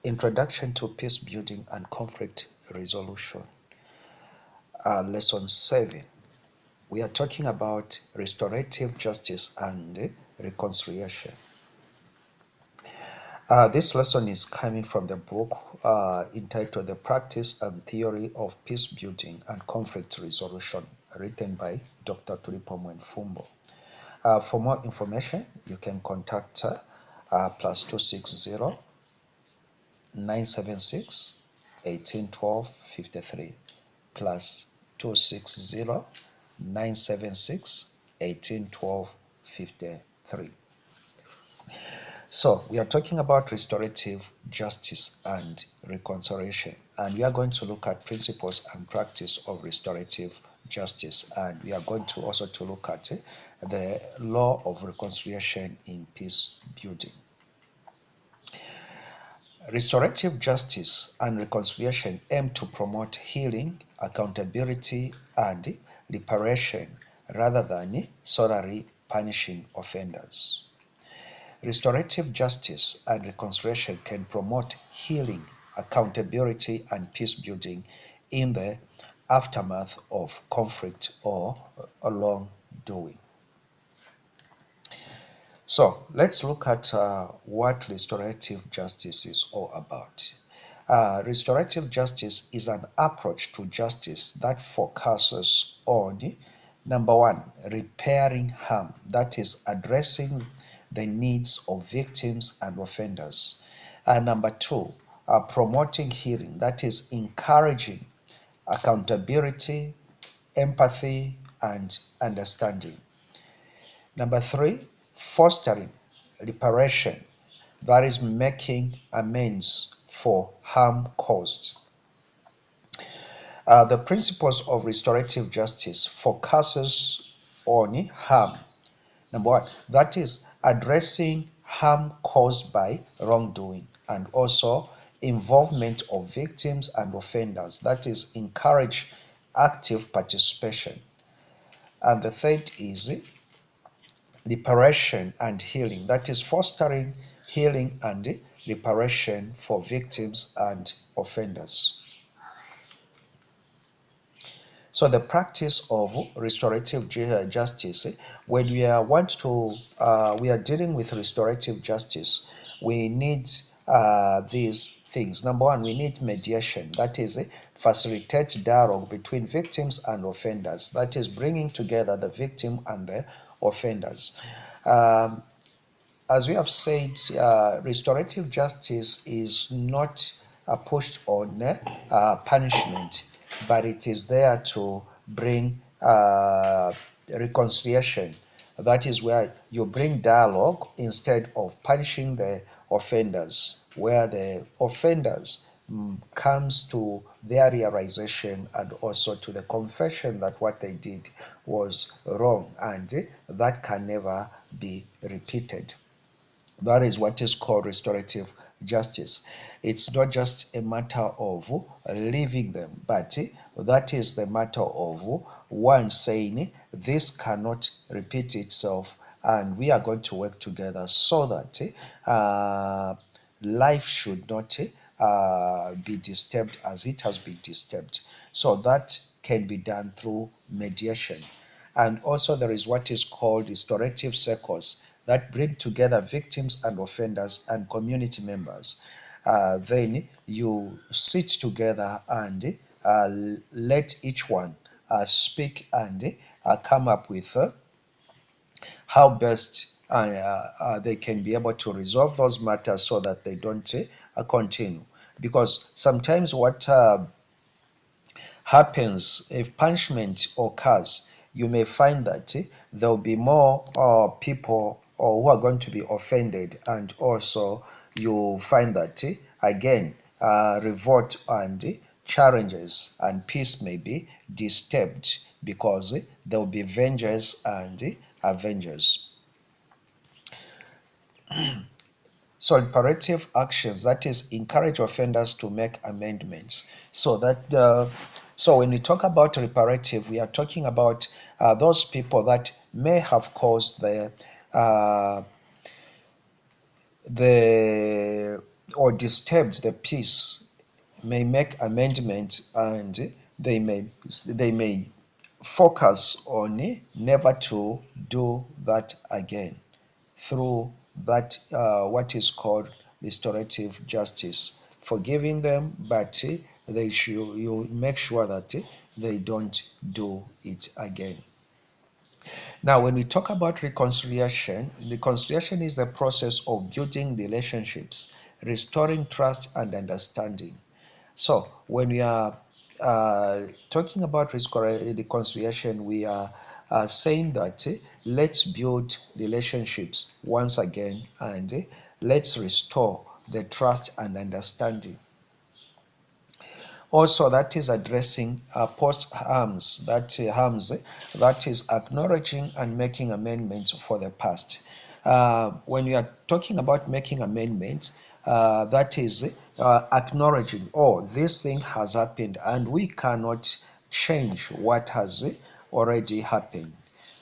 Introduction to Peace Building and Conflict Resolution. Lesson 7. We are talking about restorative justice and reconciliation. This lesson is coming from the book entitled The Practice and Theory of Peace Building and Conflict Resolution, written by Dr. Tulipo Mwenfumbo. For more information, you can contact plus 260 976 1812 53 plus 260 976 1812 53. So we are talking about restorative justice and reconciliation, and we are going to look at principles and practice of restorative justice, and we are going to also to look at the law of reconciliation in peace building. Restorative justice and reconciliation aim to promote healing, accountability, and reparation rather than solely punishing offenders. Restorative justice and reconciliation can promote healing, accountability, and peace building in the aftermath of conflict or wrongdoing. So let's look at what restorative justice is all about. Restorative justice is an approach to justice that focuses on, number one, repairing harm, that is, addressing the needs of victims and offenders. Number two, promoting healing, that is, encouraging accountability, empathy, and understanding. Number three, fostering reparation, that is making amends for harm caused. The principles of restorative justice focuses on harm. Number one, that is addressing harm caused by wrongdoing, and also involvement of victims and offenders, that is encourage active participation. And the third is reparation and healing, that is fostering healing and reparation for victims and offenders. So the practice of restorative justice, when we are dealing with restorative justice, we need these things. Number one, we need mediation, that is facilitate dialogue between victims and offenders, that is bringing together the victim and the offenders. As we have said, restorative justice is not pushed on punishment, but it is there to bring reconciliation. That is where you bring dialogue instead of punishing the offenders, where the offenders comes to their realization and also to the confession that what they did was wrong, and that can never be repeated. That is what is called restorative justice. It's not just a matter of leaving them, but that is the matter of one saying this cannot repeat itself, and we are going to work together so that life should not be disturbed as it has been disturbed. So that can be done through mediation. And also there is what is called restorative circles that bring together victims and offenders and community members. Then you sit together and let each one speak and come up with how best they can be able to resolve those matters so that they don't continue. Because sometimes what happens, if punishment occurs, you may find that there will be more people who are going to be offended, and also you find that again revolt and challenges and peace may be disturbed, because there will be vengers and avengers. So reparative actions, that is encourage offenders to make amendments, so that so when we talk about reparative, we are talking about those people that may have caused the or disturbs the peace may make amendments, and they may focus on never to do that again through that what is called restorative justice, forgiving them, but they should you make sure that they don't do it again. Now, when we talk about reconciliation is the process of building relationships, restoring trust and understanding. So, when we are talking about reconciliation, we are saying that let's build relationships once again, and let's restore the trust and understanding. Also, that is addressing post harms, that is acknowledging and making amendments for the past. When we are talking about making amendments, that is acknowledging, oh, this thing has happened and we cannot change what has already happened.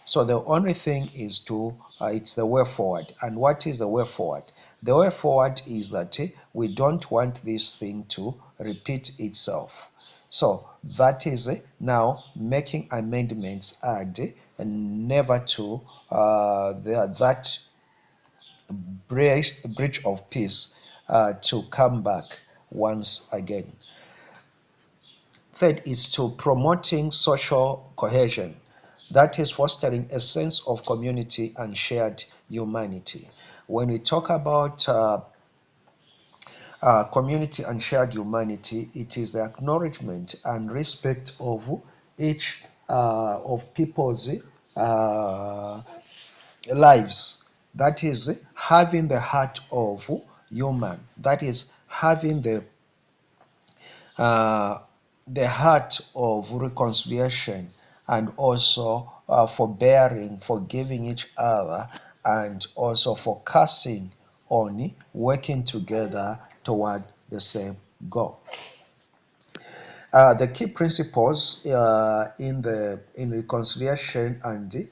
So the only thing is it's the way forward. And what is the way forward? The way forward is that we don't want this thing to repeat itself. So that is now making amendments, and never to that breach of peace to come back once again. Third is to promoting social cohesion, that is fostering a sense of community and shared humanity. When we talk about community and shared humanity, it is the acknowledgement and respect of each of people's lives. That is having the heart of human. That is having uh, the heart of reconciliation, and also forbearing, forgiving each other, and also focusing on working together toward the same goal. The key principles in reconciliation and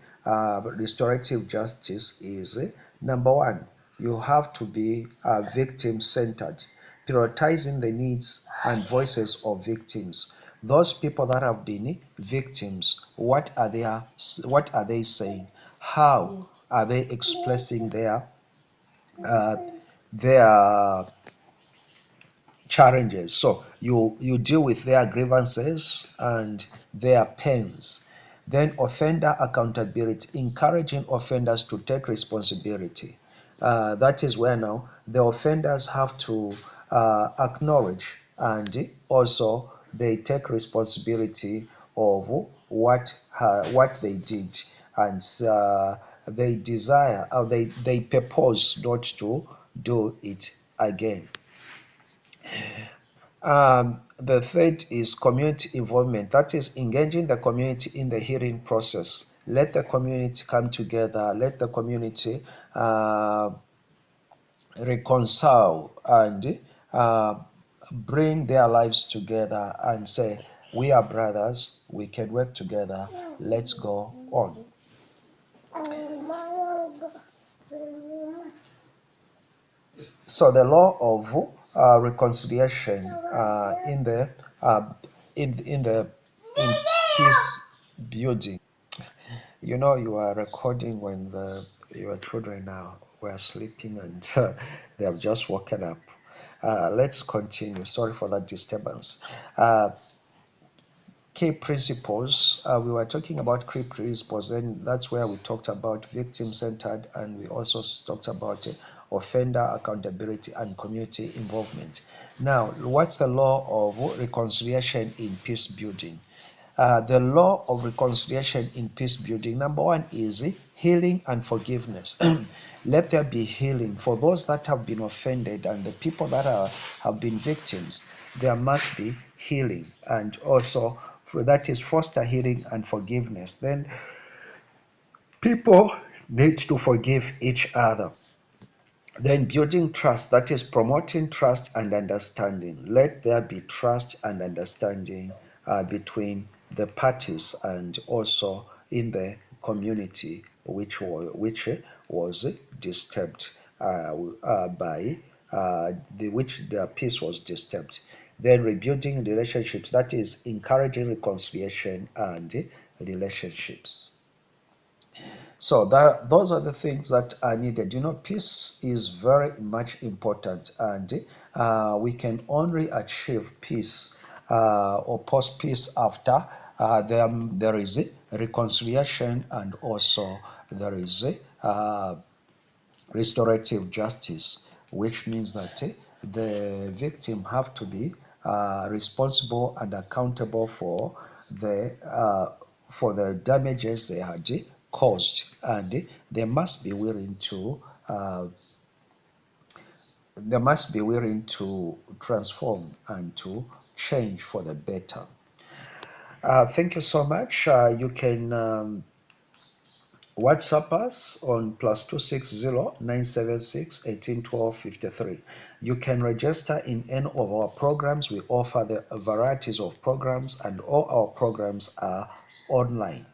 restorative justice is number one, you have to be victim centered, prioritizing the needs and voices of victims. Those people that have been victims, what are they saying? How are they expressing uh, their challenges? So you deal with their grievances and their pains. Then offender accountability, encouraging offenders to take responsibility. That is where now the offenders have to acknowledge, and also they take responsibility of what they did, and they desire, or they purpose not to do it again. The third is community involvement, that is engaging the community in the healing process. Let the community come together, let the community reconcile, and uh, bring their lives together and say, we are brothers, we can work together, let's go on. So the law of reconciliation in the in peace building. You know, you are recording when your children now were sleeping, and they have just woken up. Let's continue. Sorry for that disturbance. Uh, Key principles. We were talking about key principles, and that's where we talked about victim centered, and we also talked about offender accountability and community involvement. Now, what's the law of reconciliation in peace building? The law of reconciliation in peace building, number one is healing and forgiveness. Let there be healing for those that have been offended, and the people that have been victims. There must be healing, and also that is foster healing and forgiveness. Then people need to forgive each other. Then building trust, that is promoting trust and understanding. Let there be trust and understanding between the parties, and also in the community which was disturbed by which their peace was disturbed. Then rebuilding relationships, that is encouraging reconciliation and relationships. So that those are the things that are needed. Peace is very much important, and we can only achieve peace or post peace after there is a reconciliation, and also there is a restorative justice, which means that the victim have to be responsible and accountable for the damages they had caused, and uh, they must be willing to transform and to change for the better. Thank you so much. You can WhatsApp us on +260 976 18 12 53. You can register in any of our programs. We offer the varieties of programs, and all our programs are online.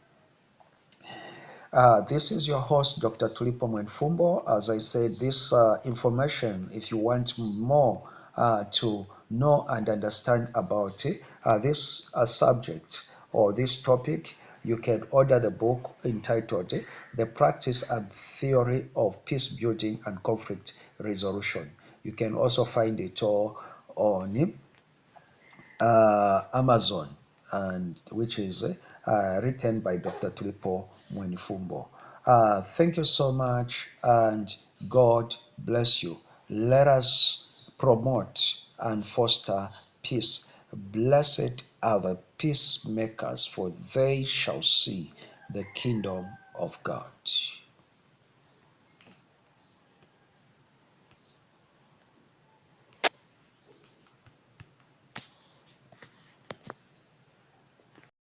This is your host, Dr. Tulipo Mwenfumbo. As I said, this information, if you want more to know and understand about it, this subject or this topic, you can order the book entitled The Practice and Theory of Peace Building and Conflict Resolution. You can also find it all on Amazon, and which is written by Dr. Tulipo Mwenifumbo. Thank you so much, and God bless you. Let us promote and foster peace. Blessed are the peacemakers, for they shall see the kingdom of God.